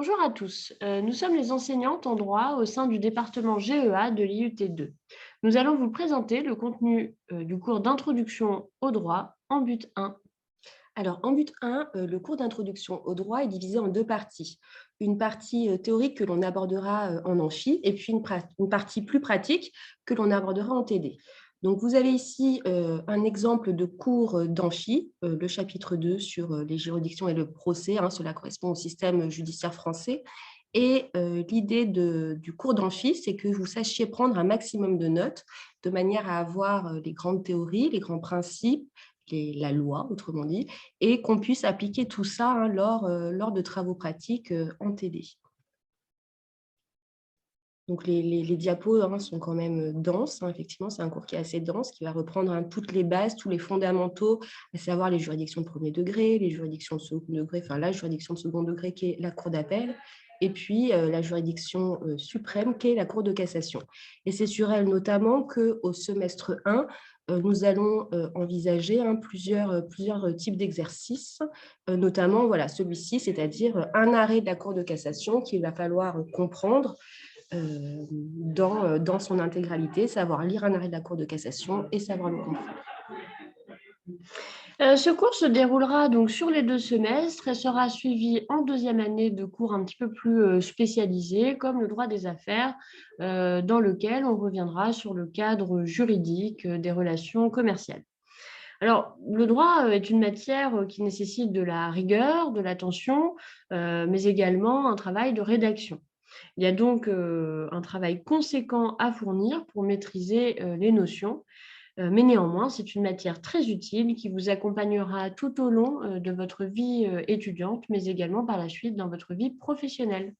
Bonjour à tous, nous sommes les enseignantes en droit au sein du département GEA de l'IUT2. Nous allons vous présenter le contenu du cours d'introduction au droit en but 1. Alors, en but 1, le cours d'introduction au droit est divisé en 2 parties. Une partie, théorique que l'on abordera, en amphi et puis une partie plus pratique que l'on abordera en TD. Donc vous avez ici, un exemple de cours, d'amphi, le chapitre 2 sur, les juridictions et le procès, hein, cela correspond au système judiciaire français et l'idée du cours d'amphi, c'est que vous sachiez prendre un maximum de notes, de manière à avoir, les grandes théories, les grands principes, la loi, autrement dit, et qu'on puisse appliquer tout ça, hein, lors de travaux pratiques, en TD. Donc les diapos, hein, sont quand même, denses, hein, effectivement, c'est un cours qui est assez dense, qui va reprendre, hein, toutes les bases, tous les fondamentaux, à savoir les juridictions de premier degré, les juridictions de second degré, enfin la juridiction de second degré qui est la cour d'appel et puis, la juridiction, suprême qui est la cour de cassation. Et c'est sur elle notamment qu'au semestre 1, nous allons, envisager, hein, plusieurs types d'exercices, notamment voilà celui-ci, c'est-à-dire, un arrêt de la cour de cassation qu'il va falloir, comprendre dans son intégralité, savoir lire un arrêt de la Cour de cassation et savoir le comprendre. Ce cours se déroulera donc sur les 2 semestres et sera suivi en deuxième année de cours un petit peu plus spécialisés, comme le droit des affaires, dans lequel on reviendra sur le cadre juridique des relations commerciales. Alors, le droit est une matière qui nécessite de la rigueur, de l'attention, mais également un travail de rédaction. Il y a donc un travail conséquent à fournir pour maîtriser les notions, mais néanmoins, c'est une matière très utile qui vous accompagnera tout au long de votre vie étudiante, mais également par la suite dans votre vie professionnelle.